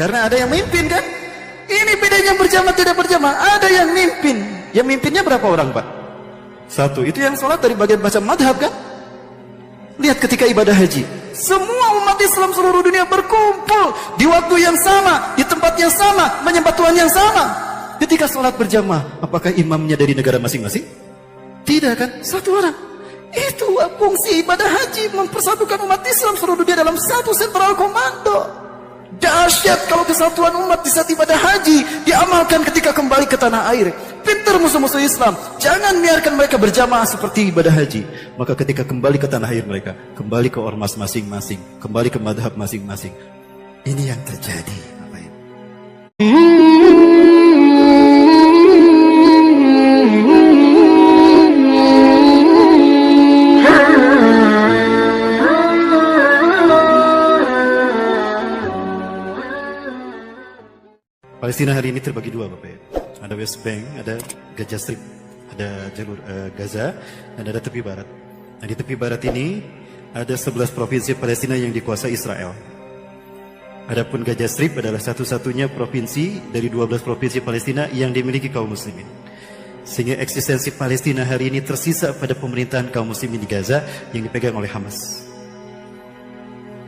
Karena ada yang mimpin kan? Ini bedanya berjamaah tidak berjamaah. Ada yang mimpin. Yang mimpinnya berapa orang, Pak? Satu. Itu yang sholat dari bagian baca madhab kan? Lihat ketika ibadah haji, semua umat Islam seluruh dunia berkumpul di waktu yang sama, di tempat yang sama, menyembah Tuhan yang sama. Ketika sholat berjamaah, apakah imamnya dari negara masing-masing? Tidak kan? Satu orang. Itu fungsi ibadah haji, mempersatukan umat Islam seluruh dunia dalam satu sentral komando. Dahsyat kalau kesatuan umat di saat ibadah haji diamalkan ketika kembali ke tanah air. Pintar musuh-musuh Islam, jangan biarkan mereka berjamaah seperti ibadah haji. Maka ketika kembali ke tanah air mereka, kembali ke ormas masing-masing, kembali ke madhab masing-masing. Ini yang terjadi, Bapak Ibu. Palestina hari ini terbagi dua, Bapak Ibu. Ada West Bank, ada Gaza Strip, ada jalur Gaza, dan ada tepi barat. Nah, di tepi barat ini ada 11 provinsi Palestina yang dikuasai Israel. Adapun Gaza Strip adalah satu-satunya provinsi dari 12 provinsi Palestina yang dimiliki kaum muslimin. Sehingga eksistensi Palestina hari ini tersisa pada pemerintahan kaum muslimin di Gaza yang dipegang oleh Hamas.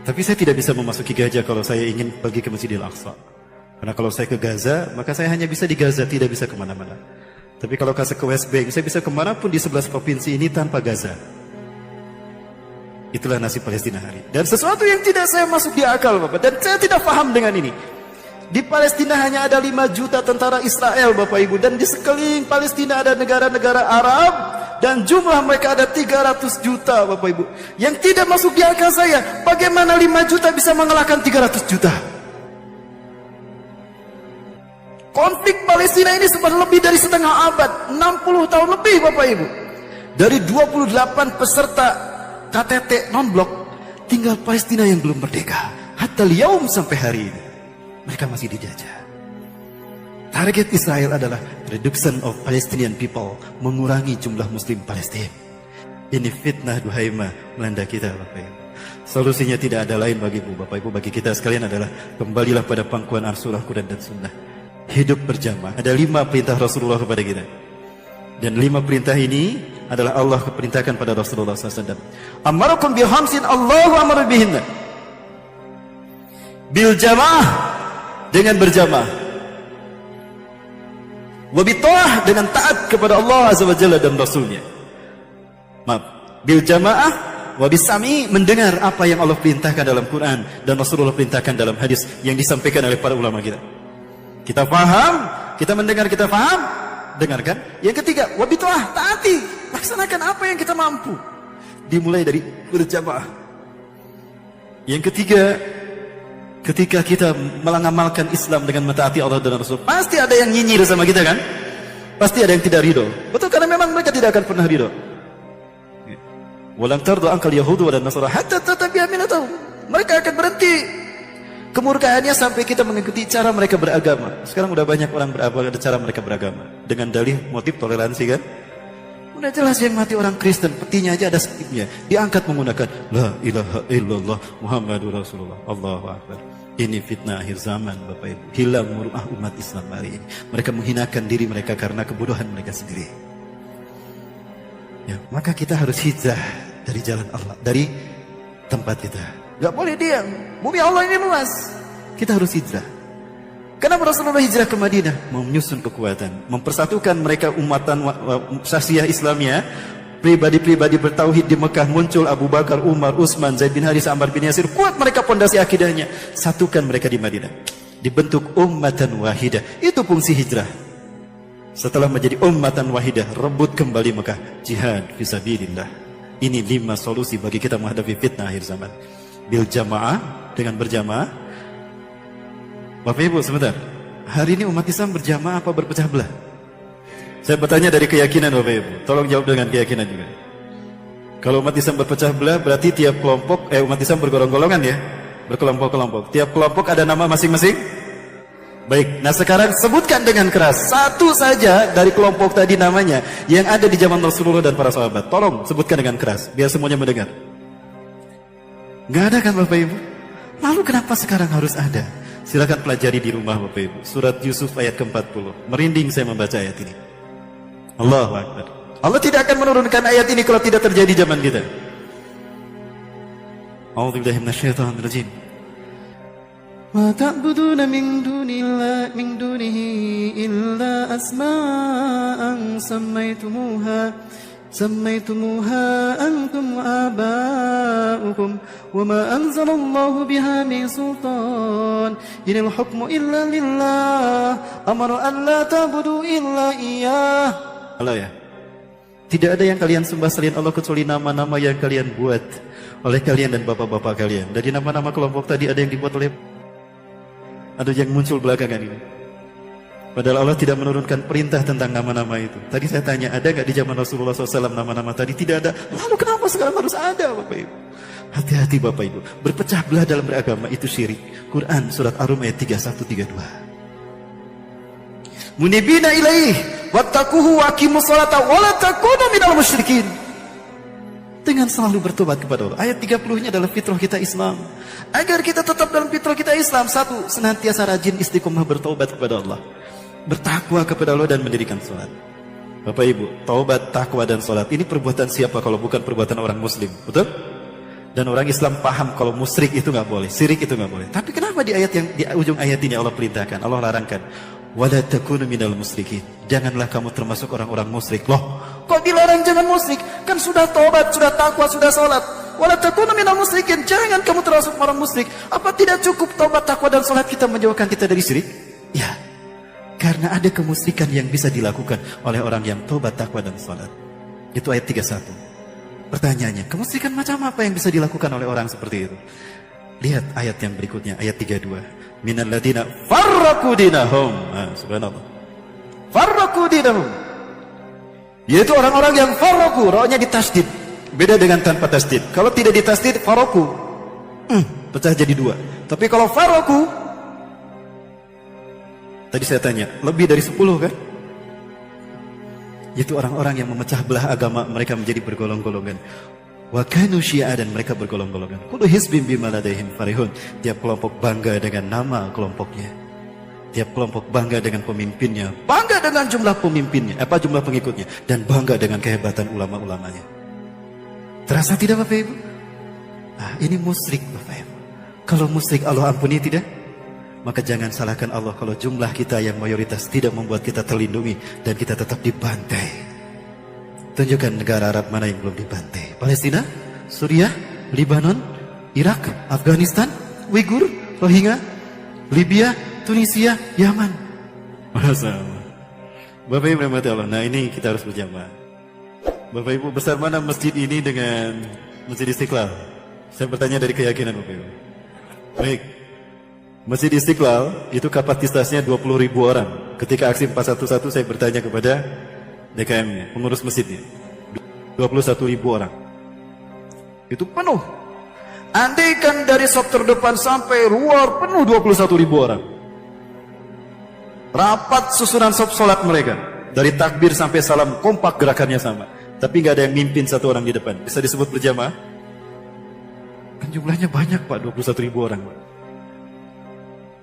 Tapi saya tidak bisa memasuki Gaza kalau saya ingin pergi ke Masjidil Aqsa. Karena kalau saya ke Gaza, maka saya hanya bisa di Gaza, tidak bisa kemana-mana. Tapi kalau saya ke West Bank, saya bisa kemanapun di 11 provinsi ini tanpa Gaza. Itulah nasib Palestina hari. Dan sesuatu yang tidak saya masuk di akal, Bapak. Dan saya tidak paham dengan ini. Di Palestina hanya ada 5 juta tentara Israel, Bapak Ibu. Dan di sekeliling Palestina ada negara-negara Arab. Dan jumlah mereka ada 300 juta, Bapak Ibu. Yang tidak masuk di akal saya, bagaimana 5 juta bisa mengalahkan 300 juta? Konflik Palestina ini sudah lebih dari setengah abad, 60 tahun lebih, Bapak Ibu. Dari 28 peserta KTT non-blok, tinggal Palestina yang belum merdeka. Hatta liyaum sampai hari ini, mereka masih dijajah. Target Israel adalah reduction of Palestinian people, mengurangi jumlah Muslim Palestina. Ini fitnah duhaima melanda kita, Bapak Ibu. Solusinya tidak ada lain bagi Bapak Ibu, bagi kita sekalian adalah kembalilah pada pangkuan Al-Surah, Quran dan Sunnah. Hidup berjamaah. Ada 5 perintah Rasulullah kepada kita. Dan 5 perintah ini adalah Allah keperintahkan pada Rasulullah SAW. Amarakum bil hamsin, Allahu amara bihinna. Bil jamaah, dengan berjamaah. Wabita'ah, dengan taat kepada Allah Azza wa Jalla dan Rasulnya. Maaf, bil jamaah, wabisami, mendengar apa yang Allah perintahkan dalam Quran dan Rasulullah perintahkan dalam hadis yang disampaikan oleh para ulama kita. Kita paham, kita mendengar, kita paham, dengarkan. Yang ketiga, wabituah, taati, laksanakan apa yang kita mampu. Dimulai dari berjamaah. Yang ketiga, ketika kita mengamalkan Islam dengan mentaati Allah dan Rasul, pasti ada yang nyinyir sama kita kan? Pasti ada yang tidak ridho. Betul, karena memang mereka tidak akan pernah ridho. Walan tardu ankal yahudu wa nasara hatta tattabi'a millatahum. Mereka akan berhenti kemurkaannya sampai kita mengikuti cara mereka beragama. Sekarang udah banyak orang ada cara mereka beragama dengan dalih motif toleransi kan? Udah jelas yang mati orang Kristen, petinya aja ada skripnya, diangkat menggunakan la ilaha illallah Muhammadur Rasulullah, Allahu Akbar. Ini fitnah akhir zaman, Bapak Ibu. Hilang muruah umat Islam hari ini. Mereka menghinakan diri mereka karena kebodohan mereka sendiri. Ya, maka kita harus hijrah dari jalan Allah, dari tempat kita. Gak boleh diam. Bumi Allah ini luas. Kita harus hijrah. Kenapa Rasulullah hijrah ke Madinah? Menyusun kekuatan, mempersatukan mereka umatan syaksiyah Islamiyah. Pribadi-pribadi bertauhid di Mekah muncul, Abu Bakar, Umar, Utsman, Zaid bin Harithah, Ammar bin Yasir. Kuat mereka pondasi akidahnya. Satukan mereka di Madinah. Dibentuk ummatan wahidah. Itu fungsi hijrah. Setelah menjadi ummatan wahidah, rebut kembali Mekah. Jihad fisabilillah. Ini 5 solusi bagi kita menghadapi fitnah akhir zaman. Bil jamaah, dengan berjamaah. Bapak Ibu sebentar, hari ini umat Islam berjamaah apa berpecah belah? Saya bertanya dari keyakinan Bapak Ibu, tolong jawab dengan keyakinan juga. Kalau umat Islam berpecah belah berarti tiap kelompok, umat Islam bergolong-golongan ya, berkelompok-kelompok. Tiap kelompok ada nama masing-masing. Baik, nah sekarang sebutkan dengan keras satu saja dari kelompok tadi namanya yang ada di zaman Rasulullah dan para sahabat. Tolong sebutkan dengan keras biar semuanya mendengar. Gak ada kan Bapak Ibu? Lalu kenapa sekarang harus ada? Silakan pelajari di rumah Bapak Ibu. Surat Yusuf ayat ke-40. Merinding saya membaca ayat ini. Allahu Akbar. Allah tidak akan menurunkan ayat ini kalau tidak terjadi zaman kita. A'udzubillahi minasyaitonir rajim. Wa ta'buduna min dunihi illa asma'an سميتموها أنتم وآباؤكم وما أنزل الله بها من سلطان إن الحكم إلا لله أمر أن لا تعبدوا إلا إياه. Allah ya. Tidak ada yang kalian sembah selain Allah kecuali nama-nama yang kalian buat oleh kalian dan bapak-bapak kalian. Dari nama-nama kelompok tadi ada yang dibuat oleh, ada yang muncul belakangan ini. Padahal Allah tidak menurunkan perintah tentang nama-nama itu. Tadi saya tanya, ada nggak di zaman Rasulullah SAW nama-nama tadi? Tidak ada. Lalu kenapa sekarang harus ada, Bapak Ibu? Hati-hati Bapak Ibu. Berpecah belah dalam beragama itu syirik. Quran surat Ar-Rum ayat 31-32. Munibina ilaih wattaquhu wa aqimus salata wa la takunu minal musyrikin. Dengan selalu bertobat kepada Allah. Ayat 30-nya adalah fitrah kita Islam. Agar kita tetap dalam fitrah kita Islam, satu, senantiasa rajin istiqomah bertobat kepada Allah. Bertakwa kepada Allah dan mendirikan sholat. Bapak Ibu, taubat, takwa dan sholat ini perbuatan siapa kalau bukan perbuatan orang muslim? Betul? Dan orang Islam paham kalau musyrik itu nggak boleh, syirik itu nggak boleh. Tapi kenapa di ayat yang di ujung ayat ini Allah perintahkan, Allah larangkan? Wala takunu minal musyrikin. Janganlah kamu termasuk orang-orang musyrik. Loh, kok dilarang jangan musyrik? Kan sudah taubat, sudah takwa, sudah sholat. Wala takunu minal musyrikin. Jangan kamu termasuk orang musyrik. Apa tidak cukup taubat, takwa dan sholat kita menjauhkan kita dari syirik? Ya. Karena ada kemusyrikan yang bisa dilakukan oleh orang yang taubat, takwa dan salat. Itu ayat 31. Pertanyaannya, kemusyrikan macam apa yang bisa dilakukan oleh orang seperti itu? Lihat ayat yang berikutnya, ayat 32. Minal ladina farraqu dinahum. Subhanallah. Farraqu dinahum. Yaitu orang-orang yang farraqu, rohnya ditasdid. Beda dengan tanpa tasdid. Kalau tidak ditasdid, farraqu. Pecah jadi dua. Tapi kalau farraqu, tadi saya tanya, lebih dari 10 kan? Itu orang-orang yang memecah belah agama, mereka menjadi bergolong-golongan. Wa kanu syi'a, dan mereka bergolong-golongan. Kullu hizbin bima ladaihim farihun. Tiap kelompok bangga dengan nama kelompoknya. Tiap kelompok bangga dengan pemimpinnya, bangga dengan jumlah pemimpinnya, jumlah pengikutnya, dan bangga dengan kehebatan ulama-ulamanya. Terasa tidak Bapak Ibu? Ini musyrik Bapak Ibu. Kalau musyrik Allah ampuni tidak? Maka jangan salahkan Allah kalau jumlah kita yang mayoritas tidak membuat kita terlindungi dan kita tetap dibantai. Tunjukkan negara Arab mana yang belum dibantai. Palestina, Suriah, Libanon, Irak, Afghanistan, Uighur, Rohingya, Libya, Tunisia, Yaman. Masa Bapak Ibu rahmati Allah. Nah ini kita harus berjamaah. Bapak Ibu, besar mana masjid ini dengan Masjid Istiqlal? Saya bertanya dari keyakinan Bapak Ibu. Baik. Masjid Istiqlal itu kapasitasnya 20.000 orang. Ketika aksi 411 saya bertanya kepada DKM-nya, pengurus masjidnya. 21.000 orang. Itu penuh. Andaikan dari sop terdepan sampai luar penuh 21.000 orang. Rapat susunan sop sholat mereka. Dari takbir sampai salam kompak gerakannya sama. Tapi nggak ada yang mimpin satu orang di depan. Bisa disebut berjamaah? Kan jumlahnya banyak Pak, 21.000 orang Pak.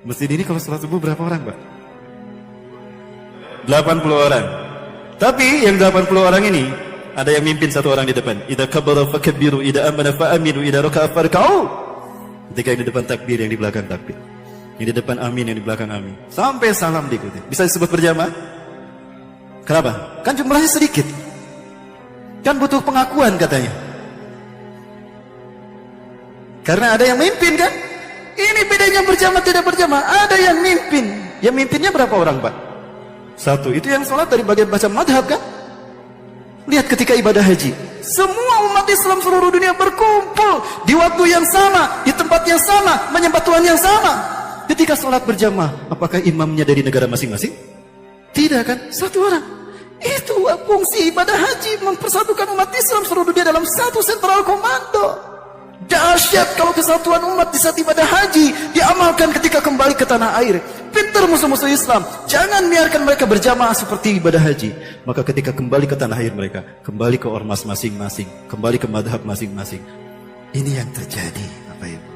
Masjid ini kalau sholat subuh berapa orang Pak? 80 orang. Tapi yang 80 orang ini ada yang mimpin satu orang di depan. Idza kabbara fakabbiru, idza amana fa'aminu, idza raka'a farka'u. Ketika yang di depan takbir, yang di belakang takbir. Yang di depan amin, yang di belakang amin. Sampai salam diikuti. Bisa disebut berjamaah? Kenapa? Kan jumlahnya sedikit. Kan butuh pengakuan katanya. Karena ada yang mimpin kan? Ini bedanya berjamaah tidak berjamaah. Ada yang mimpin. Yang mimpinnya berapa orang Pak? Satu. Itu yang sholat dari bagian baca madhab kan? Lihat ketika ibadah haji. Semua umat Islam seluruh dunia berkumpul. Di waktu yang sama. Di tempat yang sama. Menyembah Tuhan yang sama. Ketika sholat berjamaah. Apakah imamnya dari negara masing-masing? Tidak kan? Satu orang. Itu fungsi ibadah haji. Mempersatukan umat Islam seluruh dunia dalam satu sentral komando. Dahsyat kalau kesatuan umat di saat ibadah haji diamalkan ketika kembali ke tanah air. Pintar musuh-musuh Islam. Jangan biarkan mereka berjamaah seperti ibadah haji. Maka ketika kembali ke tanah air mereka, kembali ke ormas masing-masing, kembali ke madhab masing-masing. Ini yang terjadi Bapak Ibu.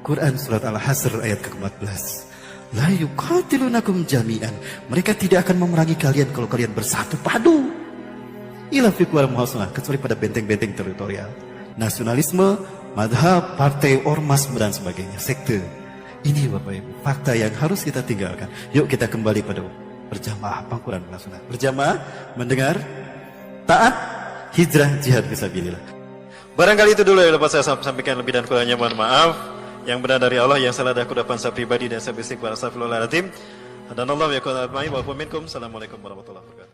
Quran surat Al-Hasr ayat ke-14. La yuqatilunakum jami'an. Mereka tidak akan memerangi kalian kalau kalian bersatu padu. Ila fiqwal muhasnah, kecuali pada benteng-benteng teritorial. Nasionalisme, madhab, partai, ormas, dan sebagainya, sekte. Ini Bapak Ibu, fakta yang harus kita tinggalkan. Yuk kita kembali pada berjamaah pangkuran nasional. Berjamaah, mendengar, taat, hijrah, jihad fisabilillah. Barangkali itu dulu yang dapat saya sampaikan, lebih dan kurangnya mohon maaf. Yang benar dari Allah, yang salah dari kudapan saya pribadi dan saya beristighfar. Astagfirullahaladzim. Dan Allah ya kunal wa minkum. Assalamualaikum warahmatullahi wabarakatuh.